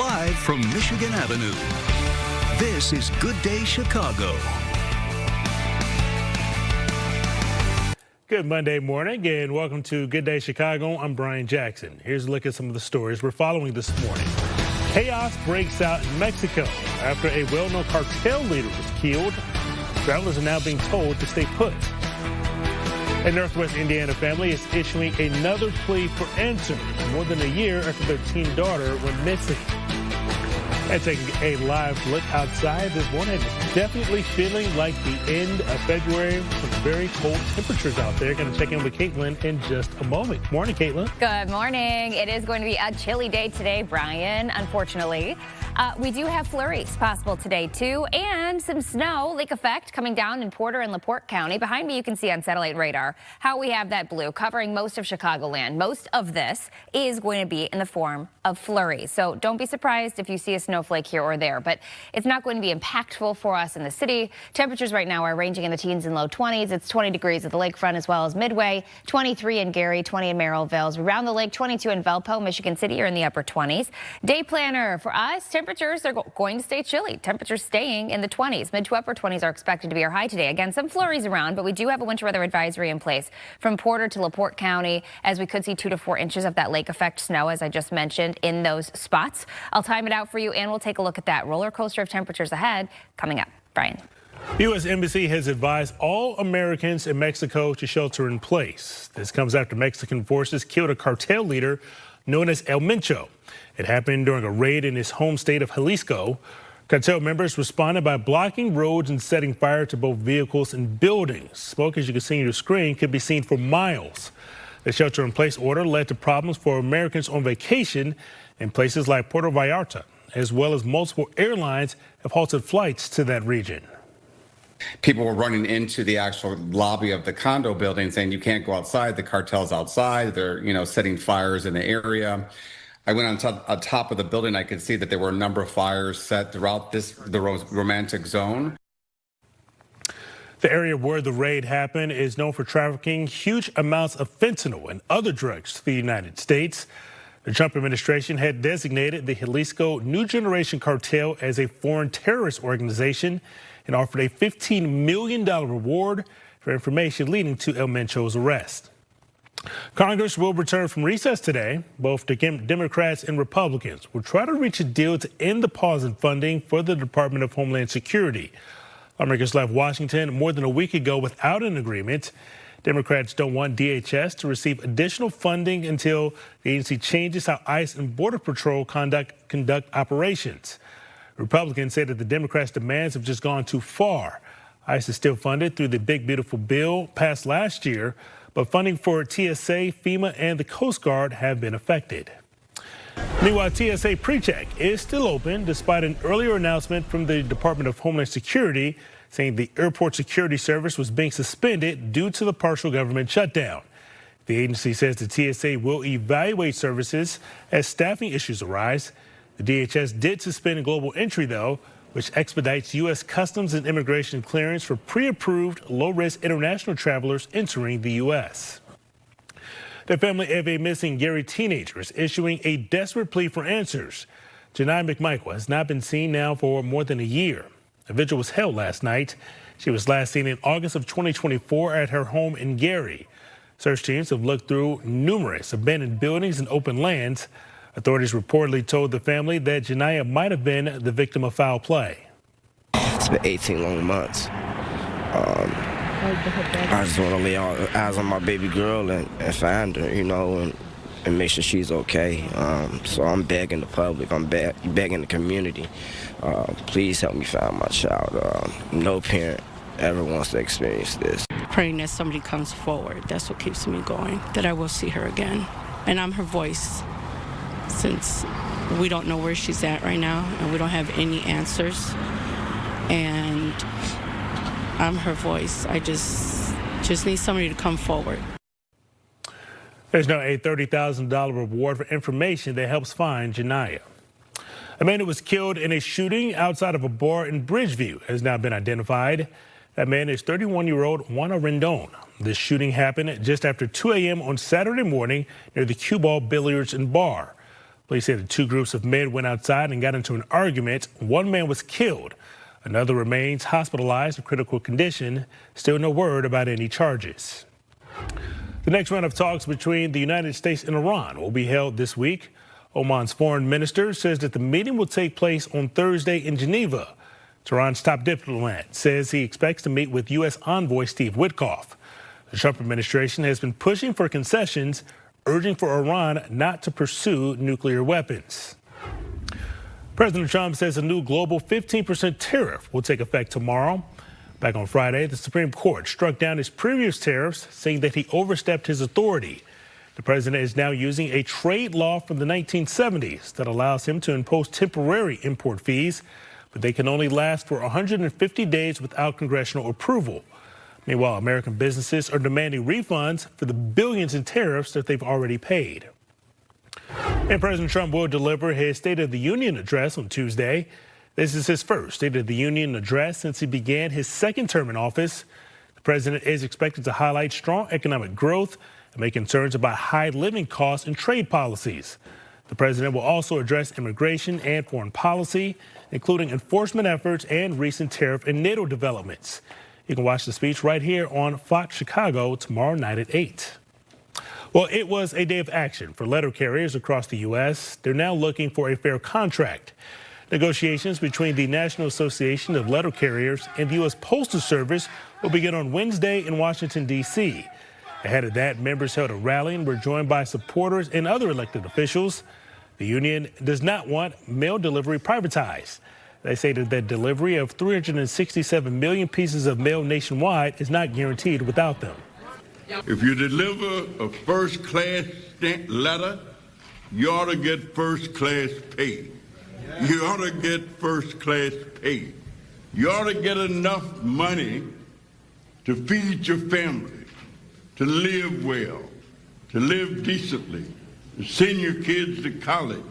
Live from Michigan Avenue, this is Good Day Chicago. Good Monday morning and welcome to Good Day Chicago. I'm Brian Jackson. Here's a look at some of the stories we're following this morning. Chaos breaks out in Mexico after a well-known cartel leader was killed. Travelers are now being told to stay put. A Northwest Indiana family is issuing another plea for answers more than a year after their teen daughter went missing. And taking a live look outside this morning, it's definitely feeling like the end of February. Some very cold temperatures out there. Going to check in with Caitlin in just a moment. Morning, Caitlin. Good morning. It is going to be a chilly day today, Brian, unfortunately. We do have flurries possible today, too, and some snow, lake effect, coming down in Porter and LaPorte County. Behind me, you can see on satellite radar how we have that blue covering most of Chicagoland. Most of this is going to be in the form of flurries. So don't be surprised if you see a snowflake here or there, but it's not going to be impactful for us in the city. Temperatures right now are ranging in the teens and low 20s. It's 20 degrees at the lakefront as well as Midway, 23 in Gary, 20 in Merrillville. Around the lake, 22 in Valpo, Michigan City are in the upper 20s. Day planner for us, temperatures are going to stay chilly. Temperatures staying in the 20s. Mid to upper 20s are expected to be our high today. Again, some flurries around, but we do have a winter weather advisory in place from Porter to LaPorte County, as we could see 2 to 4 inches of that lake effect snow, as I just mentioned, in those spots. I'll time it out for you, and we'll take a look at that roller coaster of temperatures ahead coming up. Brian. The U.S. Embassy has advised all Americans in Mexico to shelter in place. This comes after Mexican forces killed a cartel leader known as El Mencho. It happened during a raid in his home state of Jalisco. Cartel members responded by blocking roads and setting fire to both vehicles and buildings. Smoke, as you can see on your screen, could be seen for miles. The shelter-in-place order led to problems for Americans on vacation in places like Puerto Vallarta, as well as multiple airlines have halted flights to that region. People were running into the actual lobby of the condo building saying you can't go outside. The cartel's outside. They're, setting fires in the area. I went on top of the building. I could see that there were a number of fires set throughout the romantic zone. The area where the raid happened is known for trafficking huge amounts of fentanyl and other drugs to the United States. The Trump administration had designated the Jalisco New Generation Cartel as a foreign terrorist organization and offered a $15 million reward for information leading to El Mencho's arrest. Congress will return from recess today. Both the Democrats and Republicans will try to reach a deal to end the pause in funding for the Department of Homeland Security. Lawmakers left Washington more than a week ago without an agreement. Democrats don't want DHS to receive additional funding until the agency changes how ICE and Border Patrol conduct operations. Republicans say that the Democrats' demands have just gone too far. ICE is still funded through the Big Beautiful Bill passed last year, but funding for TSA, FEMA, and the Coast Guard have been affected. Meanwhile, TSA PreCheck is still open despite an earlier announcement from the Department of Homeland Security saying the airport security service was being suspended due to the partial government shutdown. The agency says the TSA will evaluate services as staffing issues arise. The DHS did suspend global entry, though, which expedites U.S. Customs and Immigration clearance for pre-approved low-risk international travelers entering the U.S. The family of a missing Gary teenager is issuing a desperate plea for answers. Janai McMichael has not been seen now for more than a year. A vigil was held last night. She was last seen in August of 2024 at her home in Gary. Search teams have looked through numerous abandoned buildings and open lands. Authorities reportedly told the family that Janaya might have been the victim of foul play. It's been 18 long months. I just want to lay all eyes on my baby girl and find her, and make sure she's okay. So I'm begging the public, I'm begging the community, please help me find my child. No parent ever wants to experience this. Praying that somebody comes forward, that's what keeps me going, that I will see her again. And I'm her voice, since we don't know where she's at right now and we don't have any answers. And I'm her voice. I just need somebody to come forward. There's now a $30,000 reward for information that helps find Janaya. A man who was killed in a shooting outside of a bar in Bridgeview has now been identified. That man is 31-year-old Juana Rendon. This shooting happened just after 2 a.m. on Saturday morning near the Cue Ball Billiards and Bar. Police say the two groups of men went outside and got into an argument. One man was killed. Another remains hospitalized in critical condition. Still no word about any charges. The next round of talks between the United States and Iran will be held this week. Oman's foreign minister says that the meeting will take place on Thursday in Geneva. Tehran's top diplomat says he expects to meet with U.S. envoy Steve Witkoff. The Trump administration has been pushing for concessions, urging for Iran not to pursue nuclear weapons. President Trump says a new global 15% tariff will take effect tomorrow. Back on Friday, the Supreme Court struck down his previous tariffs, saying that he overstepped his authority. The president is now using a trade law from the 1970s that allows him to impose temporary import fees, but they can only last for 150 days without congressional approval. Meanwhile, American businesses are demanding refunds for the billions in tariffs that they've already paid. And President Trump will deliver his State of the Union address on Tuesday. This is his first State of the Union address since he began his second term in office. The president is expected to highlight strong economic growth and make concerns about high living costs and trade policies. The president will also address immigration and foreign policy, including enforcement efforts and recent tariff and NATO developments. You can watch the speech right here on Fox Chicago tomorrow night at 8. Well, it was a day of action for letter carriers across the U.S. They're now looking for a fair contract. Negotiations between the National Association of Letter Carriers and the U.S. Postal Service will begin on Wednesday in Washington, D.C. Ahead of that, members held a rally and were joined by supporters and other elected officials. The union does not want mail delivery privatized. They say that the delivery of 367 million pieces of mail nationwide is not guaranteed without them. If you deliver a first-class letter, you ought to get first-class pay. You ought to get first-class pay. You ought to get enough money to feed your family, to live well, to live decently, to send your kids to college,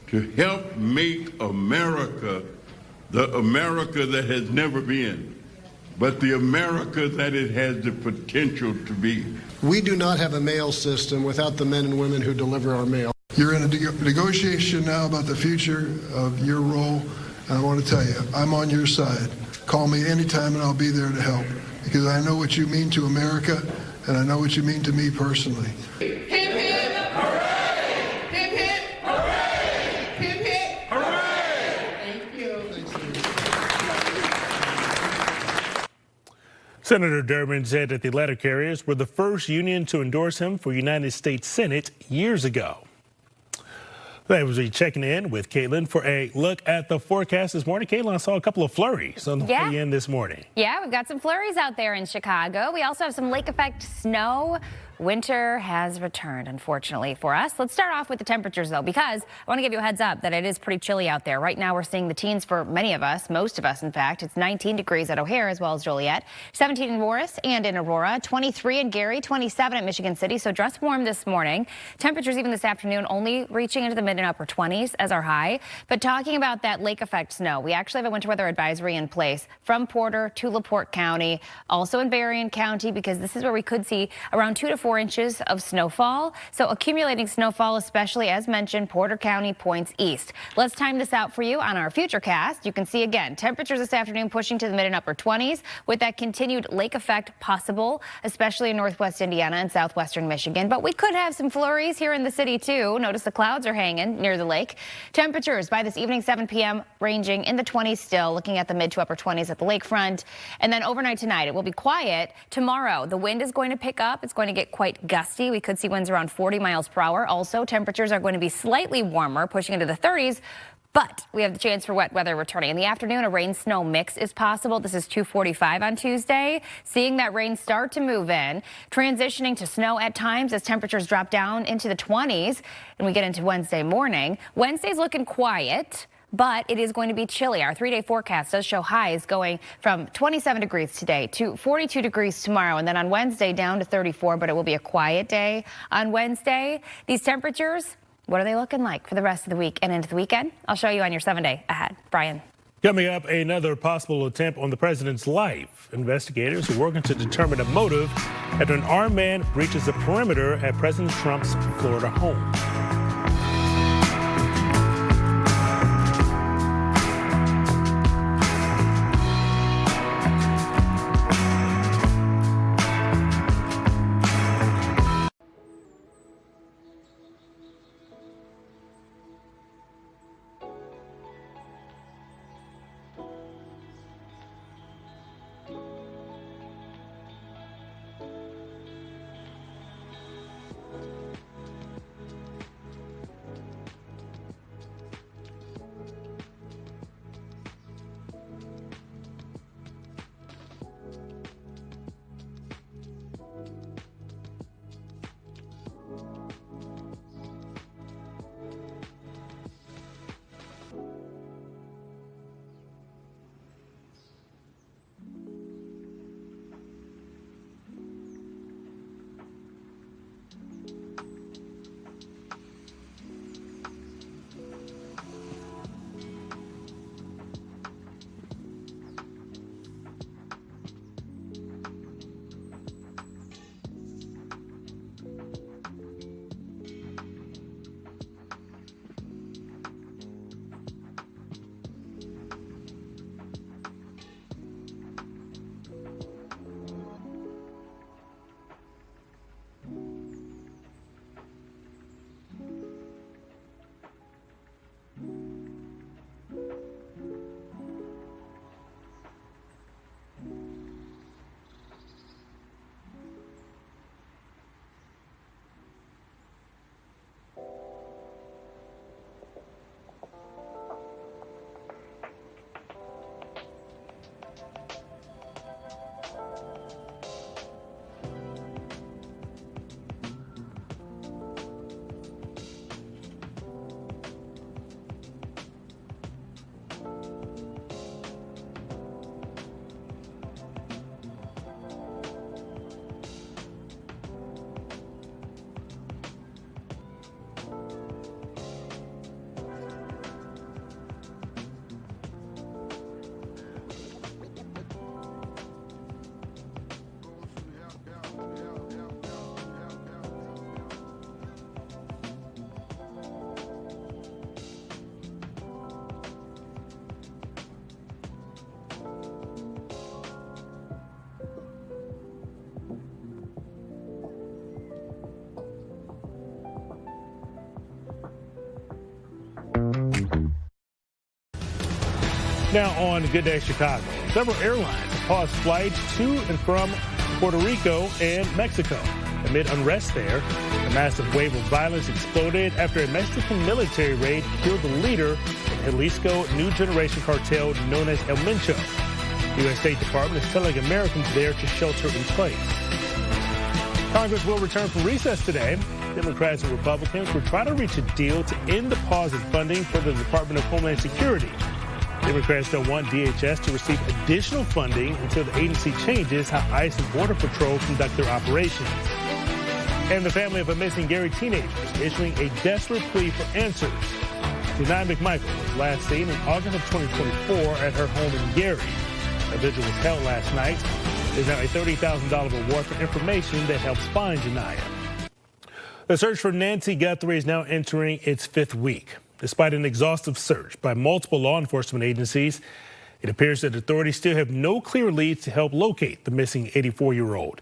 to help make America the America that has never been, but the America that it has the potential to be. We do not have a mail system without the men and women who deliver our mail. You're in a negotiation now about the future of your role, and I want to tell you, I'm on your side. Call me anytime and I'll be there to help, because I know what you mean to America, and I know what you mean to me personally. Hip, hip, hooray! Hip, hip, hooray! Hip, hip, hooray! Thank you. Senator Durbin said that the letter carriers were the first union to endorse him for United States Senate years ago. That was checking in with Caitlin for a look at the forecast this morning. Caitlin, I saw a couple of flurries on the way in this morning. Yeah, we've got some flurries out there in Chicago. We also have some lake effect snow. Winter has returned, unfortunately, for us. Let's start off with the temperatures, though, because I want to give you a heads up that it is pretty chilly out there. Right now, we're seeing the teens for many of us, most of us, in fact. It's 19 degrees at O'Hare as well as Joliet, 17 in Morris and in Aurora, 23 in Gary, 27 at Michigan City. So dress warm this morning. Temperatures even this afternoon only reaching into the mid and upper 20s as our high. But talking about that lake effect snow, we actually have a winter weather advisory in place from Porter to LaPorte County, also in Berrien County, because this is where we could see around 2 to 4 inches of snowfall. So accumulating snowfall, especially as mentioned, Porter County points east. Let's time this out for you on our futurecast. You can see again, temperatures this afternoon pushing to the mid and upper 20s with that continued lake effect possible, especially in northwest Indiana and southwestern Michigan. But we could have some flurries here in the city too. Notice the clouds are hanging near the lake. Temperatures by this evening, 7 p.m. ranging in the 20s still, looking at the mid to upper 20s at the lakefront. And then overnight tonight, it will be quiet. Tomorrow, the wind is going to pick up. It's going to get quite gusty. We could see winds around 40 miles per hour. Also, temperatures are going to be slightly warmer, pushing into the 30s. But we have the chance for wet weather returning. In the afternoon, a rain-snow mix is possible. This is 2:45 on Tuesday. Seeing that rain start to move in, transitioning to snow at times as temperatures drop down into the 20s. And we get into Wednesday morning. Wednesday's looking quiet, but it is going to be chilly. Our 3-day forecast does show highs going from 27 degrees today to 42 degrees tomorrow. And then on Wednesday down to 34, but it will be a quiet day on Wednesday. These temperatures, what are they looking like for the rest of the week and into the weekend? I'll show you on your 7-day ahead. Brian. Coming up, another possible attempt on the president's life. Investigators are working to determine a motive after an armed man breaches the perimeter at President Trump's Florida home. Now on Good Day Chicago, several airlines paused flights to and from Puerto Rico and Mexico. Amid unrest there, a massive wave of violence exploded after a Mexican military raid killed the leader of Jalisco New Generation Cartel known as El Mencho. The U.S. State Department is telling Americans there to shelter in place. Congress will return from recess today. Democrats and Republicans will try to reach a deal to end the pause in funding for the Department of Homeland Security. Democrats don't want DHS to receive additional funding until the agency changes how ICE and Border Patrol conduct their operations. And the family of a missing Gary teenager is issuing a desperate plea for answers. Denai McMichael was last seen in August of 2024 at her home in Gary. A vigil was held last night. There's now a $30,000 reward for information that helps find Denai. The search for Nancy Guthrie is now entering its 5th week. Despite an exhaustive search by multiple law enforcement agencies, it appears that authorities still have no clear leads to help locate the missing 84-year-old.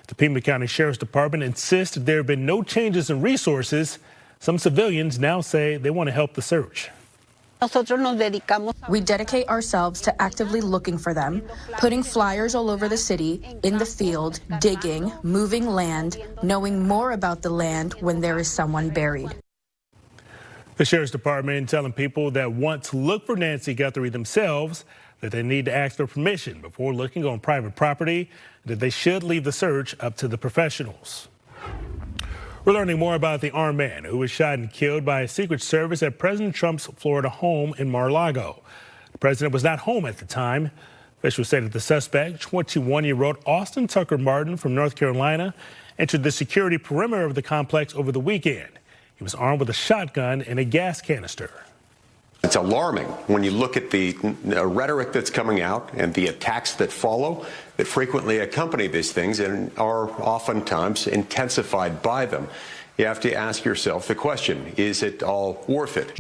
The Pima County Sheriff's Department insists there have been no changes in resources. Some civilians now say they want to help the search. We dedicate ourselves to actively looking for them, putting flyers all over the city, in the field, digging, moving land, knowing more about the land when there is someone buried. The Sheriff's Department telling people that want to look for Nancy Guthrie themselves that they need to ask for permission before looking on private property, that they should leave the search up to the professionals. We're learning more about the armed man who was shot and killed by a Secret Service at President Trump's Florida home in Mar-a-Lago. The president was not home at the time. Officials say that the suspect, 21-year-old Austin Tucker Martin from North Carolina, entered the security perimeter of the complex over the weekend. He was armed with a shotgun and a gas canister. It's alarming when you look at the rhetoric that's coming out and the attacks that follow, that frequently accompany these things and are oftentimes intensified by them. You have to ask yourself the question, is it all worth it?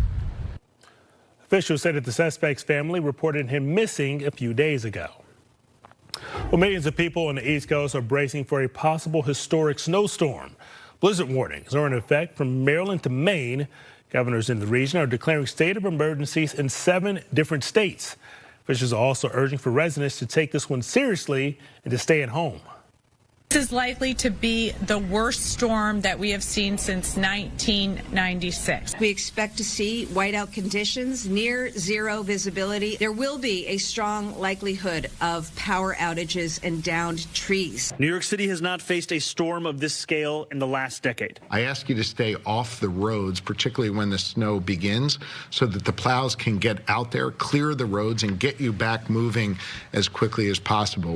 Officials said that the suspect's family reported him missing a few days ago. Well, millions of people on the East Coast are bracing for a possible historic snowstorm. Blizzard warnings are in effect from Maryland to Maine. Governors in the region are declaring state of emergencies in 7 different states. Officials are also urging for residents to take this one seriously and to stay at home. This is likely to be the worst storm that we have seen since 1996. We expect to see whiteout conditions, near zero visibility. There will be a strong likelihood of power outages and downed trees. New York City has not faced a storm of this scale in the last decade. I ask you to stay off the roads, particularly when the snow begins, so that the plows can get out there, clear the roads, and get you back moving as quickly as possible.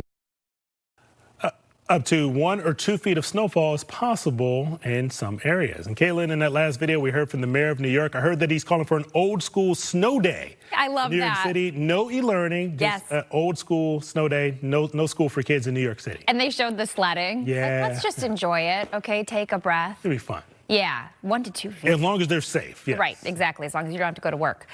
Up to 1 or 2 feet of snowfall is possible in some areas. And Caitlin, in that last video we heard from the mayor of New York, I heard that he's calling for an old school snow day. I love that. New York City, no e-learning, just an old school snow day, no school for kids in New York City. And they showed the sledding. Yeah. Like, let's just enjoy it, okay? Take a breath. It'll be fun. Yeah, 1 to 2 feet. As long as they're safe, yes. Right, exactly, as long as you don't have to go to work.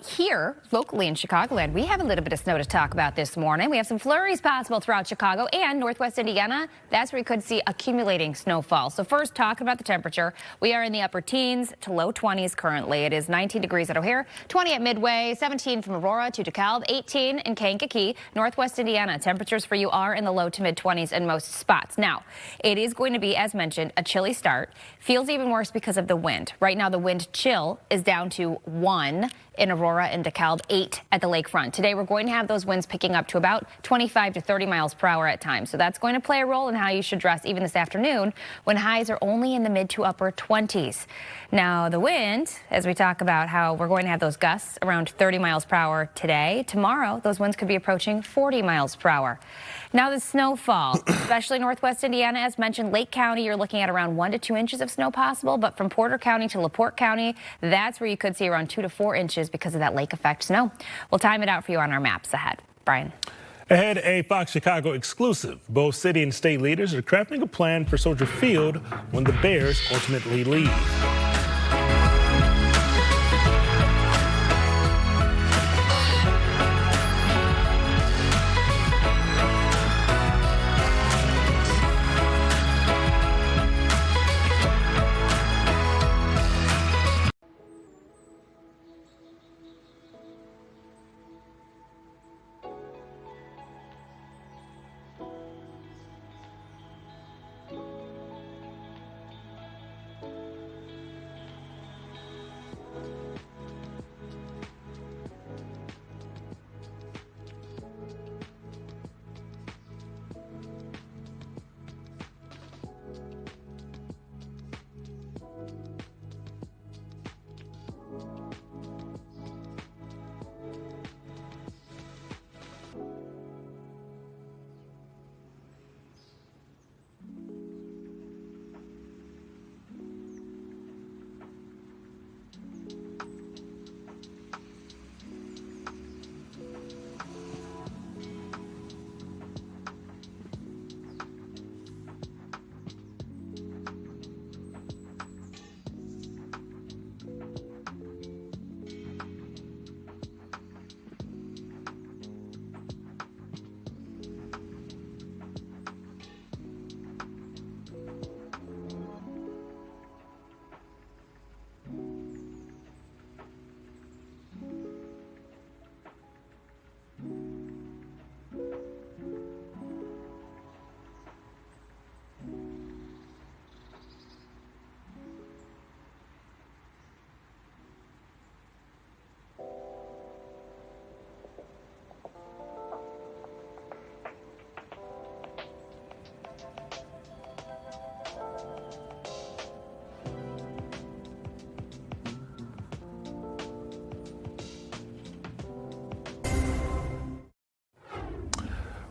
Here, locally in Chicagoland, we have a little bit of snow to talk about this morning. We have some flurries possible throughout Chicago and northwest Indiana. That's where we could see accumulating snowfall. So first, talking about the temperature, we are in the upper teens to low 20s currently. It is 19 degrees at O'Hare, 20 at Midway, 17 from Aurora to DeKalb, 18 in Kankakee. Northwest Indiana, temperatures for you are in the low to mid 20s in most spots. Now, it is going to be, as mentioned, a chilly start. Feels even worse because of the wind. Right now, the wind chill is down to 1 in Aurora and DeKalb, 8 at the lakefront. Today, we're going to have those winds picking up to about 25 to 30 miles per hour at times. So that's going to play a role in how you should dress even this afternoon when highs are only in the mid to upper 20s. Now, the wind, as we talk about how we're going to have those gusts around 30 miles per hour today, tomorrow, those winds could be approaching 40 miles per hour. Now, the snowfall, especially northwest Indiana, as mentioned, Lake County, you're looking at around 1 to 2 inches of snow possible, but from Porter County to LaPorte County, that's where you could see around 2 to 4 inches because of that lake effect snow. We'll time it out for you on our maps ahead. Brian. Ahead, a Fox Chicago exclusive. Both city and state leaders are crafting a plan for Soldier Field when the Bears ultimately leave.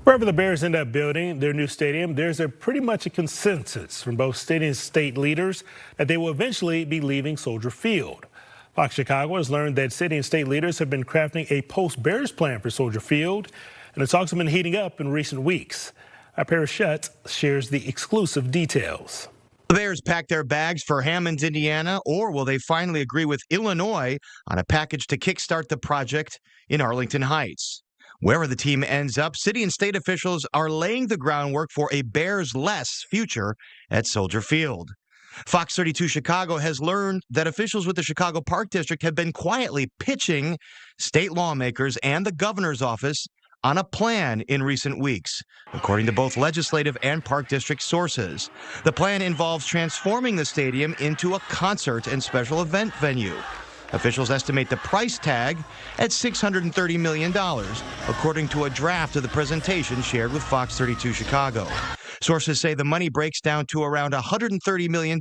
Wherever the Bears end up building their new stadium, there's pretty much a consensus from both state and state leaders that they will eventually be leaving Soldier Field. Fox Chicago has learned that city and state leaders have been crafting a post-Bears plan for Soldier Field, and the talks have been heating up in recent weeks. Our Paris Schutz shares the exclusive details. The Bears pack their bags for Hammond, Indiana, or will they finally agree with Illinois on a package to kickstart the project in Arlington Heights? Wherever the team ends up, city and state officials are laying the groundwork for a Bears-less future at Soldier Field. Fox 32 Chicago has learned that officials with the Chicago Park District have been quietly pitching state lawmakers and the governor's office on a plan in recent weeks, according to both legislative and Park District sources. The plan involves transforming the stadium into a concert and special event venue. Officials estimate the price tag at $630 million, according to a draft of the presentation shared with Fox 32 Chicago. Sources say the money breaks down to around $130 million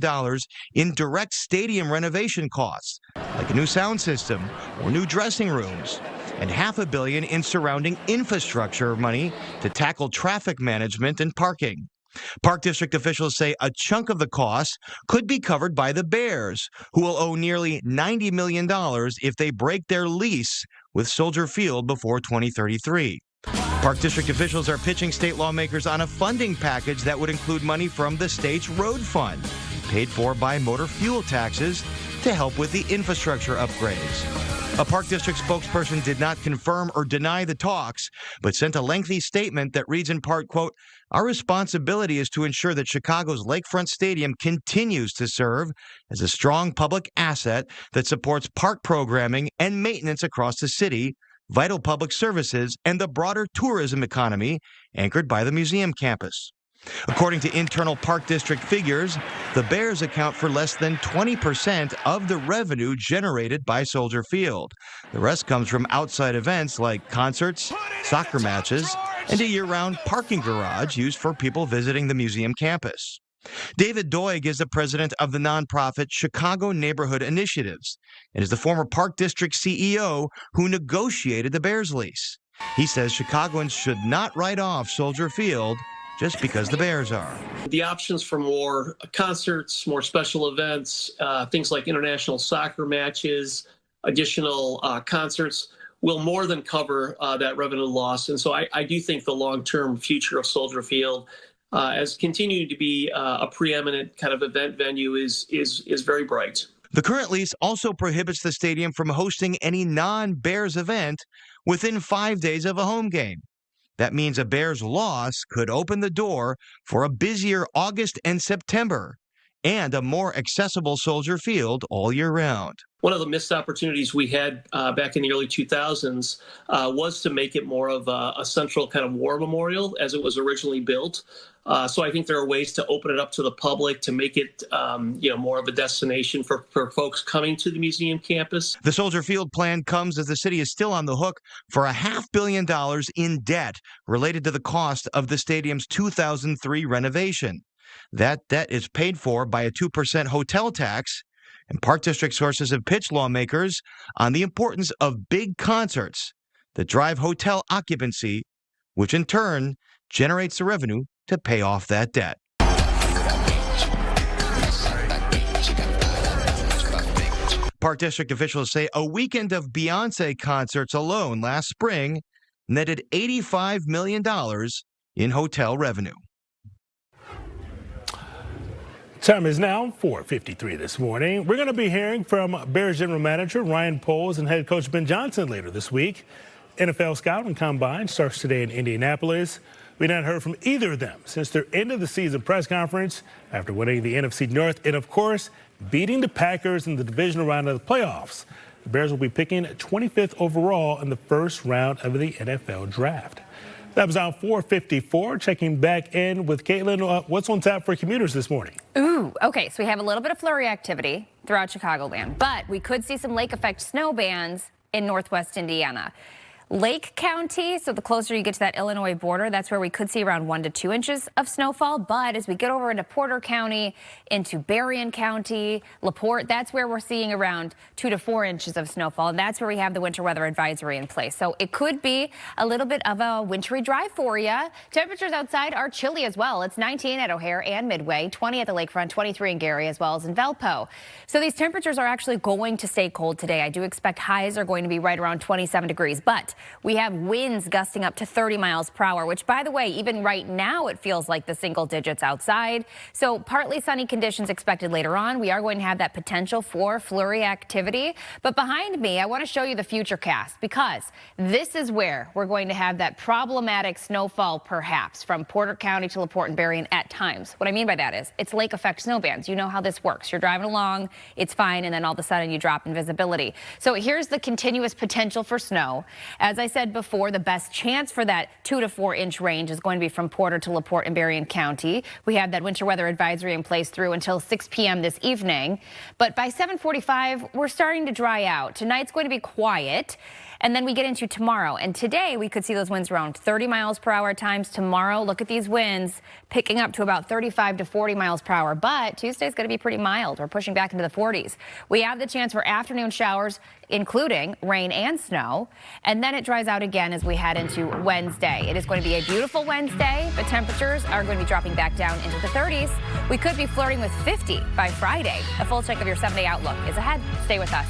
in direct stadium renovation costs, like a new sound system or new dressing rooms, and $500 million in surrounding infrastructure money to tackle traffic management and parking. Park District officials say a chunk of the cost could be covered by the Bears, who will owe nearly $90 million if they break their lease with Soldier Field before 2033. Park District officials are pitching state lawmakers on a funding package that would include money from the state's road fund, paid for by motor fuel taxes, to help with the infrastructure upgrades. A Park District spokesperson did not confirm or deny the talks, but sent a lengthy statement that reads in part, quote, "Our responsibility is to ensure that Chicago's Lakefront Stadium continues to serve as a strong public asset that supports park programming and maintenance across the city, vital public services, and the broader tourism economy anchored by the museum campus." According to internal Park District figures, the Bears account for less than 20% of the revenue generated by Soldier Field. The rest comes from outside events like concerts, soccer matches, and a year-round parking garage used for people visiting the museum campus. David Doig is the president of the nonprofit Chicago Neighborhood Initiatives and is the former Park District CEO who negotiated the Bears lease. He says Chicagoans should not write off Soldier Field just because the Bears are. The options for more concerts, more special events, things like international soccer matches, additional concerts will more than cover that revenue loss. And so I do think the long-term future of Soldier Field as continuing to be a preeminent kind of event venue is very bright. The current lease also prohibits the stadium from hosting any non-Bears event within 5 days of a home game. That means a Bears loss could open the door for a busier August and September and a more accessible Soldier Field all year round. One of the missed opportunities we had back in the early 2000s was to make it more of a central kind of war memorial as it was originally built. So I think there are ways to open it up to the public, to make it more of a destination for folks coming to the museum campus. The Soldier Field plan comes as the city is still on the hook for $500 million in debt related to the cost of the stadium's 2003 renovation. That debt is paid for by a 2% hotel tax, and Park District sources have pitched lawmakers on the importance of big concerts that drive hotel occupancy, which in turn generates the revenue to pay off that debt. Park District officials say a weekend of Beyoncé concerts alone last spring netted $85 million in hotel revenue. Time is now 4:53 this morning. We're going to be hearing from Bears general manager Ryan Poles and head coach Ben Johnson later this week. NFL Scouting Combine starts today in Indianapolis. We haven't heard from either of them since their end of the season press conference after winning the NFC North and, of course, beating the Packers in the divisional round of the playoffs. The Bears will be picking 25th overall in the first round of the NFL draft. That was out 4:54. Checking back in with Caitlin. What's on tap for commuters this morning? Ooh, okay. So we have a little bit of flurry activity throughout Chicagoland, but we could see some lake effect snow bands in northwest Indiana. Lake County, so the closer you get to that Illinois border, that's where we could see around 1 to 2 inches of snowfall. But as we get over into Porter County, into Berrien County, LaPorte, that's where we're seeing around 2 to 4 inches of snowfall. And that's where we have the winter weather advisory in place. So it could be a little bit of a wintry drive for you. Temperatures outside are chilly as well. It's 19 at O'Hare and Midway, 20 at the lakefront, 23 in Gary, as well as in Valpo. So these temperatures are actually going to stay cold today. I do expect highs are going to be right around 27 degrees, but we have winds gusting up to 30 miles per hour, which, by the way, even right now, it feels like the single digits outside. So partly sunny conditions expected later on. We are going to have that potential for flurry activity. But behind me, I want to show you the futurecast, because this is where we're going to have that problematic snowfall, perhaps from Porter County to LaPorte and Berrien at times. What I mean by that is it's lake effect snow bands. You know how this works. You're driving along, it's fine, and then all of a sudden you drop in visibility. So here's the continuous potential for snow. As I said before, the best chance for that 2 to 4 inch range is going to be from Porter to LaPorte and Berrien County. We have that winter weather advisory in place through until 6 p.m. this evening. But by 7:45, we're starting to dry out. Tonight's going to be quiet. And then we get into tomorrow. And today we could see those winds around 30 miles per hour at times. Tomorrow, look at these winds picking up to about 35 to 40 miles per hour. But Tuesday's going to be pretty mild. We're pushing back into the 40s. We have the chance for afternoon showers, including rain and snow. And then it dries out again as we head into Wednesday. It is going to be a beautiful Wednesday, but temperatures are going to be dropping back down into the 30s. We could be flirting with 50 by Friday. A full check of your 7-day outlook is ahead. Stay with us.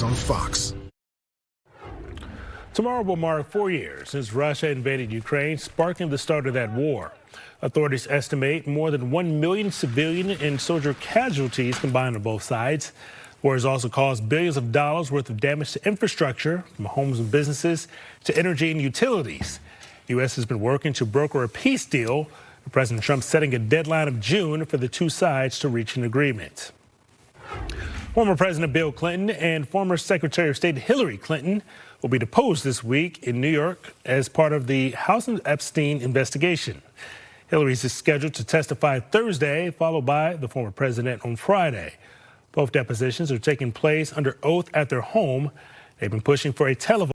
On Fox. Tomorrow will mark 4 years since Russia invaded Ukraine, sparking the start of that war. Authorities estimate more than 1 million civilian and soldier casualties combined on both sides. War has also caused billions of dollars worth of damage to infrastructure, from homes and businesses to energy and utilities. The U.S. has been working to broker a peace deal, with President Trump setting a deadline of June for the two sides to reach an agreement. Former President Bill Clinton and former Secretary of State Hillary Clinton will be deposed this week in New York as part of the House Epstein investigation. Hillary is scheduled to testify Thursday, followed by the former president on Friday. Both depositions are taking place under oath at their home. They've been pushing for a televote